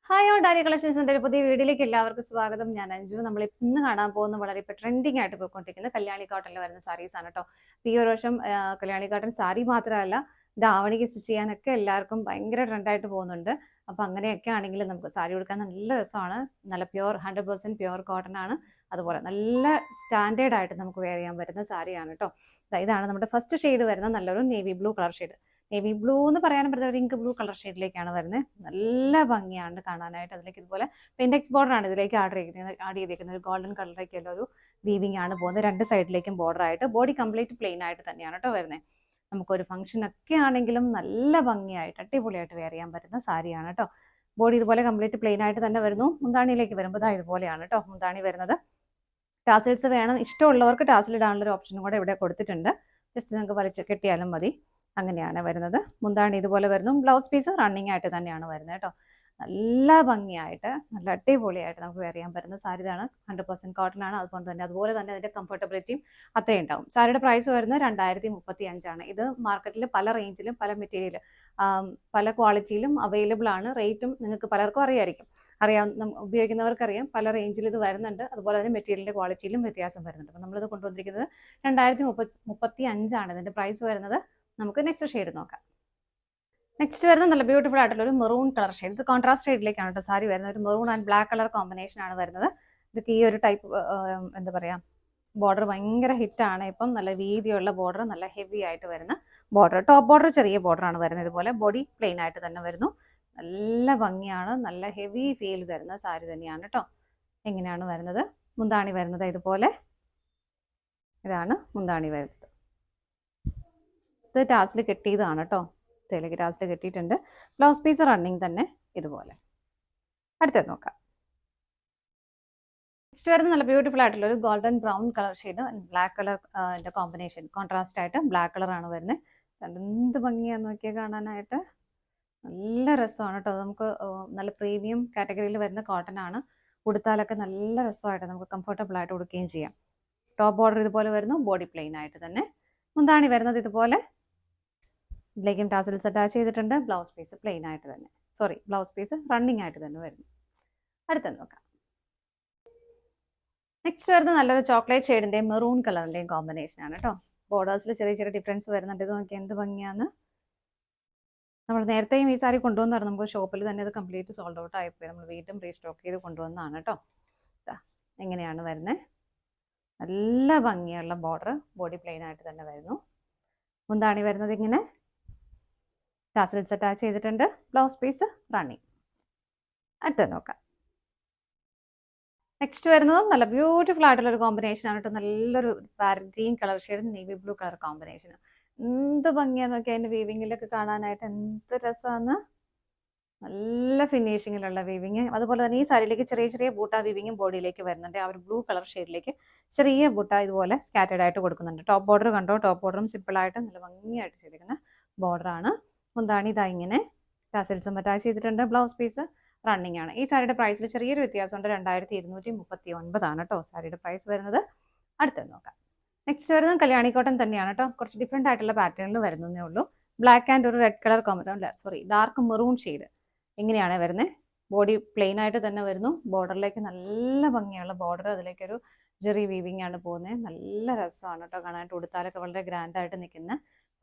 Hi on ഡാലി കളക്ഷൻസിന്റെ ഒരു പുതിയ വീഡിയോയിലേക്ക് എല്ലാവർക്കും സ്വാഗതം. ഞാൻ അഞ്ജു. നമ്മൾ ഇന്ന് കാണാൻ പോകുന്ന വളരെ ഇപ്പോൾ ട്രെൻഡിങ് ആയിട്ട് പോയിക്കൊണ്ടിരിക്കുന്ന കല്യാണി കോട്ടണിൽ വരുന്ന സാരീസ് ആണ് കേട്ടോ. ഈ ഒരു വർഷം കല്യാണി കോട്ടൺ സാരി മാത്രമല്ല, ധാവണിക്ക് സ്റ്റിച്ച് ചെയ്യാനൊക്കെ എല്ലാവർക്കും ഭയങ്കര ട്രെൻഡായിട്ട് പോകുന്നുണ്ട്. അപ്പം അങ്ങനെയൊക്കെ ആണെങ്കിൽ നമുക്ക് സാരി കൊടുക്കാൻ നല്ല രസമാണ്. നല്ല പ്യുവർ 100% പ്യുവർ കോട്ടൺ ആണ്. അതുപോലെ നല്ല സ്റ്റാൻഡേർഡ് ആയിട്ട് നമുക്ക് വെയർ ചെയ്യാൻ പറ്റുന്ന സാരിയാണ് കേട്ടോ. ഇതാണ് നമ്മുടെ ഫസ്റ്റ് ഷെയ്ഡ് വരുന്ന നല്ലൊരു navy blue colour shade. Navy blue എന്ന് പറയാനും പറ്റുന്ന ഒരു ഇങ്ക് ബ്ലൂ കളർ ഷെയ്ഡിലേക്കാണ് വരുന്നത്. നല്ല ഭംഗിയാണ് കാണാനായിട്ട്. അതിലേക്ക് ഇതുപോലെ പെൻഡെക്സ് ബോർഡർ ആണ് ഇതിലേക്ക് ആഡ് ചെയ്തിരിക്കുന്നത്. ഒരു ഗോൾഡൻ കളറിലേക്കുള്ള ഒരു വീവിംഗ് ആണ് പോകുന്നത്. രണ്ട് സൈഡിലേക്കും ബോർഡർ ആയിട്ട്. ബോഡി കംപ്ലീറ്റ് പ്ലെയിൻ ആയിട്ട് തന്നെയാണ് കേട്ടോ വരുന്നത്. നമുക്കൊരു ഫംഗ്ഷൻ ഒക്കെ ആണെങ്കിലും നല്ല ഭംഗിയായിട്ട് അടിപൊളിയായിട്ട് വെയർ ചെയ്യാൻ പറ്റുന്ന സാരിയാണ് കേട്ടോ. ബോഡി ഇതുപോലെ കംപ്ലീറ്റ് പ്ലെയിൻ ആയിട്ട് തന്നെ വരുന്നു. മുന്താണിയിലേക്ക് വരുമ്പോൾ ഇതുപോലെയാണ് കേട്ടോ മുന്താണി വരുന്നത്. ടാസിൽസ് വേണം ഇഷ്ടമുള്ളവർക്ക് ടാസിൽ ഇടാനുള്ള ഒരു ഓപ്ഷനും കൂടെ ഇവിടെ കൊടുത്തിട്ടുണ്ട്. ജസ്റ്റ് നിങ്ങൾക്ക് വലിച്ച് കെട്ടിയാലും മതി. അങ്ങനെയാണ് വരുന്നത്. മുന്താണി ഇതുപോലെ വരുന്നു. ബ്ലൗസ് പീസ് റണ്ണിങ് ആയിട്ട് തന്നെയാണ് വരുന്നത് കേട്ടോ. നല്ല ഭംഗിയായിട്ട് നല്ല അടിപൊളിയായിട്ട് നമുക്ക് വെയർ ചെയ്യാൻ പറ്റുന്ന സാരി ഇതാണ്. 100% കോട്ടൺ ആണ്. അതുപോലെ തന്നെ അതിന്റെ കംഫർട്ടബിലിറ്റിയും അത്രയും ഉണ്ടാവും. സാരിയുടെ പ്രൈസ് വരുന്നത് 2035 ആണ്. ഇത് മാർക്കറ്റിൽ പല റേഞ്ചിലും പല മെറ്റീരിയൽ പല ക്വാളിറ്റിയിലും അവൈലബിൾ ആണ്. റേറ്റും നിങ്ങൾക്ക് പലർക്കും ഉപയോഗിക്കുന്നവർക്കറിയാം. പല റേഞ്ചിൽ ഇത് വരുന്നുണ്ട്. അതുപോലെ തന്നെ മെറ്റീരിയലിന്റെ ക്വാളിറ്റിയിലും വ്യത്യാസം വരുന്നുണ്ട്. അപ്പം നമ്മളിത് കൊണ്ടുവന്നിരിക്കുന്നത് 2035 ആണ് ഇതിന്റെ പ്രൈസ് വരുന്നത്. നമുക്ക് നെക്സ്റ്റ് ഷെയ്ഡ് നോക്കാം. നെക്സ്റ്റ് വരുന്നത് നല്ല ബ്യൂട്ടിഫുൾ ആയിട്ടുള്ള ഒരു മെറൂൺ കളർ ഷെയ്ഡ്. ഇത് കോൺട്രാസ്റ്റ് ഷെയ്ഡിലേക്കാണ് കേട്ടോ സാരി വരുന്നത്. ഒരു maroon and black colour combination ആണ് വരുന്നത്. ഇതൊക്കെ ഈ ഒരു ടൈപ്പ് എന്താ പറയുക, ബോർഡർ ഭയങ്കര ഹിറ്റാണ്. ഇപ്പം നല്ല വീതിയുള്ള ബോർഡർ, നല്ല ഹെവി ആയിട്ട് വരുന്ന ബോർഡർ. ടോപ്പ് ബോർഡർ ചെറിയ ബോർഡറാണ് വരുന്നത്. ഇതുപോലെ ബോഡി പ്ലെയിൻ ആയിട്ട് തന്നെ വരുന്നു. നല്ല ഭംഗിയാണ്. നല്ല ഹെവി ഫീൽ തരുന്ന സാരി തന്നെയാണ് കേട്ടോ. എങ്ങനെയാണ് വരുന്നത്? മുന്താണി വരുന്നത് ഇതുപോലെ. ഇതാണ് മുന്താണി വരുന്നത്. ഇത് ടാസിൽ കെട്ടിയതാണ് കേട്ടോ. ഇതിലേക്ക് ടാസിൽ കെട്ടിയിട്ടുണ്ട്. ബ്ലൗസ് പീസ് റണ്ണിങ് തന്നെ ഇതുപോലെ. അടുത്തത് നോക്കാം. നെക്സ്റ്റ് വരുന്നത് നല്ല ബ്യൂട്ടിഫുൾ ആയിട്ടുള്ള ഒരു golden brown colour shade, black colour combination. Contrast ആയിട്ട് ബ്ലാക്ക് കളറാണ് വരുന്നത്. എന്ത് ഭംഗിയാന്ന് നോക്കിയാൽ കാണാനായിട്ട്. നല്ല രസമാണ് കേട്ടോ. നമുക്ക് നല്ല പ്രീമിയം കാറ്റഗറിയിൽ വരുന്ന കോട്ടൺ ആണ്. ഉടുത്താലൊക്കെ നല്ല രസമായിട്ട് നമുക്ക് കംഫർട്ടബിൾ ആയിട്ട് ഉടുക്കുകയും ചെയ്യാം. ടോപ്പ് ബോർഡർ ഇതുപോലെ വരുന്നു. ബോഡി പ്ലെയിൻ ആയിട്ട് തന്നെ. മുന്താണി വരുന്നത് ഇതുപോലെ. ഇതിലേക്കും ടാസൽസ് അറ്റാച്ച് ചെയ്തിട്ടുണ്ട്. ബ്ലൗസ് പീസ് പ്ലെയിൻ ആയിട്ട് തന്നെ, ബ്ലൗസ് പീസ് റണ്ണിങ് ആയിട്ട് തന്നെ വരുന്നു. അടുത്തത് നോക്കാം. നെക്സ്റ്റ് വരുന്നത് നല്ലൊരു ചോക്ലേറ്റ് ഷെയ്ഡിന്റെയും മെറൂൺ കളറിന്റെയും കോമ്പിനേഷൻ ആണ് കേട്ടോ. ബോർഡേഴ്സിൽ ചെറിയ ചെറിയ ഡിഫറൻസ് വരുന്നുണ്ട്. ഇത് നോക്കിയാൽ എന്ത് ഭംഗിയാണ്. നമ്മൾ നേരത്തെയും ഈ സാരി കൊണ്ടുവന്നായിരുന്നു. നമുക്ക് ഷോപ്പിൽ തന്നെ അത് കംപ്ലീറ്റ് സോൾഡ് ഔട്ട് ആയിപ്പോയി. നമ്മൾ വീണ്ടും റീസ്റ്റോക്ക് ചെയ്ത് കൊണ്ടുവന്നതാണ് കേട്ടോ. എങ്ങനെയാണ് വരുന്നത്? നല്ല ഭംഗിയുള്ള ബോർഡർ, ബോഡി പ്ലെയിൻ ആയിട്ട് തന്നെ വരുന്നു. മുന്താണി വരുന്നത് ഇങ്ങനെ ടാസൽസ് അറ്റാച്ച് ചെയ്തിട്ടുണ്ട്. Blouse piece running. അടുത്തത് നോക്കാം. നെക്സ്റ്റ് വരുന്നത് നല്ല ബ്യൂട്ടിഫുൾ ആയിട്ടുള്ള ഒരു കോമ്പിനേഷൻ ആണ് കേട്ടോ. നല്ലൊരു parrot green colour shade, navy blue colour combination. എന്ത് ഭംഗിയാന്ന് നോക്കിയാൽ അതിന്റെ വീവിങ്ങിലൊക്കെ കാണാനായിട്ട് എന്ത് രസമാണ്. നല്ല ഫിനിഷിങ്ങിലുള്ള വീവിങ്. അതുപോലെ തന്നെ ഈ സാരിയിലേക്ക് ചെറിയ ചെറിയ ബൂട്ട വീവിങ്ങും ബോഡിയിലേക്ക് വരുന്നുണ്ട്. ആ ഒരു ബ്ലൂ കളർ ഷെയ്ഡിലേക്ക് ചെറിയ ബൂട്ട ഇതുപോലെ സ്കാറ്റേഡ് ആയിട്ട് കൊടുക്കുന്നുണ്ട്. ടോപ്പ് ബോർഡർ കണ്ടോ? ടോപ്പ് ബോർഡറും സിമ്പിളായിട്ട് നല്ല ഭംഗിയായിട്ട് ചെയ്തിരിക്കുന്ന ബോർഡറാണ്. മുന്താണി ഇങ്ങനെ ടാസൽസും അറ്റാച്ച് ചെയ്തിട്ടുണ്ട്. ബ്ലൗസ് പീസ് റണ്ണിങ് ആണ്. ഈ സാരിയുടെ പ്രൈസിൽ ചെറിയൊരു വ്യത്യാസമുണ്ട്. 2239 ആണ് കേട്ടോ സാരിയുടെ പ്രൈസ് വരുന്നത്. അടുത്തത് നോക്കാം. നെക്സ്റ്റ് വരുന്നത് കല്യാണി കോട്ടൺ തന്നെയാണ് കേട്ടോ. കുറച്ച് ഡിഫറെൻ്റ് ആയിട്ടുള്ള പാറ്റേണിൽ വരുന്നതേ ഉള്ളൂ. ബ്ലാക്ക് ആൻഡ് ഒരു red colour dark maroon shade. എങ്ങനെയാണ് വരുന്നത്? ബോഡി പ്ലെയിൻ ആയിട്ട് തന്നെ വരുന്നു. ബോർഡറിലേക്ക് നല്ല ഭംഗിയുള്ള ബോർഡർ, അതിലേക്കൊരു ജെറി വീവിംഗ് ആണ് പോകുന്നത്. നല്ല രസമാണ് കേട്ടോ കാണാനായിട്ട്. ഉടുത്താലൊക്കെ വളരെ ഗ്രാൻഡ് ആയിട്ട് നിൽക്കുന്ന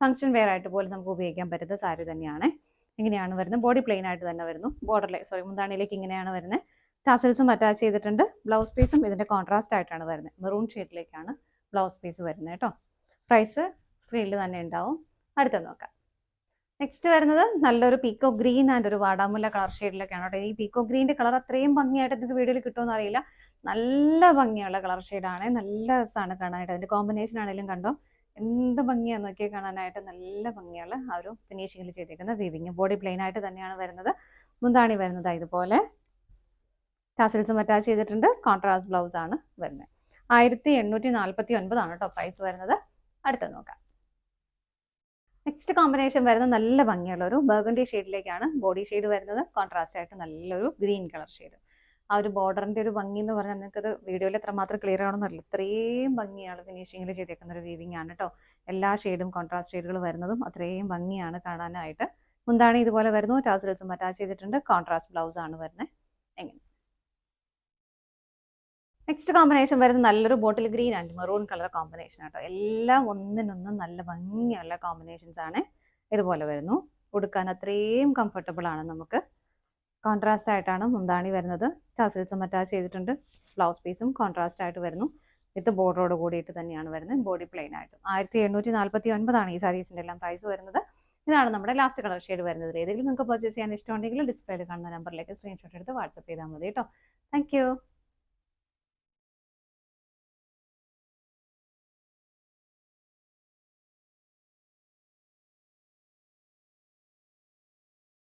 ഫംഗ്ഷൻ വെയർ ആയിട്ട് പോലും നമുക്ക് ഉപയോഗിക്കാൻ പറ്റുന്ന സാരി തന്നെയാണ്. ഇങ്ങനെയാണ് വരുന്നത്. ബോഡി പ്ലെയിൻ ആയിട്ട് തന്നെ വരുന്നു. മുന്താണിയിലേക്ക് ഇങ്ങനെയാണ് വരുന്നത്. ടാസൽസും അറ്റാച്ച് ചെയ്തിട്ടുണ്ട്. ബ്ലൗസ് പീസും ഇതിന്റെ കോൺട്രാസ്റ്റ് ആയിട്ടാണ് വരുന്നത്. മെറൂൺ ഷെയ്ഡിലേക്കാണ് ബ്ലൗസ് പീസ് വരുന്നത് കേട്ടോ. പ്രൈസ് സ്ക്രീനിൽ തന്നെ ഉണ്ടാവും. അടുത്തത് നോക്കാം. നെക്സ്റ്റ് വരുന്നത് നല്ലൊരു പീക്കോ ഗ്രീൻ ആൻഡ് ഒരു വാടാമുല്ല കളർ ഷെയ്ഡിലൊക്കെയാണ് കേട്ടോ. ഈ പീക്കോ ഗ്രീൻ്റെ കളർ അത്രയും ഭംഗിയായിട്ട് നിങ്ങൾക്ക് വീഡിയോയിൽ കിട്ടുമെന്ന് അറിയില്ല. നല്ല ഭംഗിയുള്ള കളർ ഷെയ്ഡാണ്. നല്ല രസമാണ് കാണാനായിട്ട്. അതിന്റെ കോമ്പിനേഷൻ ആണെങ്കിലും കണ്ടോ എന്ത് ഭംഗിയാന്ന് നോക്കിയാൽ കാണാനായിട്ട്. നല്ല ഭംഗിയുള്ള ആ ഒരു ഫിനിഷിങ്ങിൽ ചെയ്തിരിക്കുന്ന വീവിങ്. ബോഡി പ്ലെയിൻ ആയിട്ട് തന്നെയാണ് വരുന്നത്. മുന്താണി വരുന്നത് ഇതുപോലെ. ടാസൽസും അറ്റാച്ച് ചെയ്തിട്ടുണ്ട്. കോൺട്രാസ്റ്റ് ബ്ലൗസ് ആണ് വരുന്നത്. 1849 ആണ് കേട്ടോ പ്രൈസ് വരുന്നത്. അടുത്തത് നോക്കാം. നെക്സ്റ്റ് കോമ്പിനേഷൻ വരുന്നത് നല്ല ഭംഗിയുള്ള ഒരു ബർഗണ്ടി ഷെയ്ഡിലേക്കാണ് ബോഡി ഷെയ്ഡ് വരുന്നത്. കോൺട്രാസ്റ്റ് ആയിട്ട് നല്ലൊരു ഗ്രീൻ കളർ ഷെയ്ഡ്. ആ ഒരു ബോർഡറിന്റെ ഒരു ഭംഗി എന്ന് പറഞ്ഞാൽ നിങ്ങൾക്കത് വീഡിയോയിൽ എത്രമാത്രം ക്ലിയർ ആണെന്നറിയില്ല. ഇത്രയും ഭംഗിയാണ് ഫിനിഷിങ്ങിൽ ചെയ്തേക്കുന്ന ഒരു വീവിംഗ് ആണ് കേട്ടോ. എല്ലാ ഷെയ്ഡും കോൺട്രാസ്റ്റ് ഷെയ്ഡുകൾ വരുന്നതും അത്രയും ഭംഗിയാണ് കാണാനായിട്ട്. മുന്താണി ഇതുപോലെ വരുന്നു, ടാസൽസും അറ്റാച്ച് ചെയ്തിട്ടുണ്ട്. കോൺട്രാസ്റ്റ് ബ്ലൗസ് ആണ് വരുന്നത്. എങ്ങനെ നെക്സ്റ്റ് കോമ്പിനേഷൻ വരുന്നത് നല്ലൊരു bottle green and maroon colour combination ആട്ടോ. എല്ലാം ഒന്നിനൊന്നും നല്ല ഭംഗിയുള്ള കോമ്പിനേഷൻസ് ആണ്. ഇതുപോലെ വരുന്നു. ഉടുക്കാൻ അത്രയും കംഫർട്ടബിൾ ആണ് നമുക്ക്. കോൺട്രാസ്റ്റ് ആയിട്ടാണ് മുന്താണി വരുന്നത്. ടാസൽസും അറ്റാച്ച് ചെയ്തിട്ടുണ്ട്. ബ്ലൗസ് പീസും കോൺട്രാസ്റ്റ് ആയിട്ട് വരുന്നു. വിത്ത് ബോർഡറോട് കൂടിയിട്ട് തന്നെയാണ് വരുന്നത്. ബോഡി പ്ലെയിൻ ആയിട്ട് 1749 ഈ സാരീസിൻ്റെ എല്ലാം പ്രൈസ് വരുന്നത്. ഇതാണ് നമ്മുടെ ലാസ്റ്റ് കളർ ഷെയ്ഡ് വരുന്നത്. ഏതെങ്കിലും നിങ്ങൾക്ക് പർച്ചേസ് ചെയ്യാൻ ഇഷ്ടമുണ്ടെങ്കിൽ ഡിസ്പ്ലേയിൽ കാണുന്ന നമ്പറിലേക്ക് സ്ക്രീൻഷോട്ട് എടുത്ത് വാട്സപ്പ് ചെയ്താൽ മതി കേട്ടോ. താങ്ക്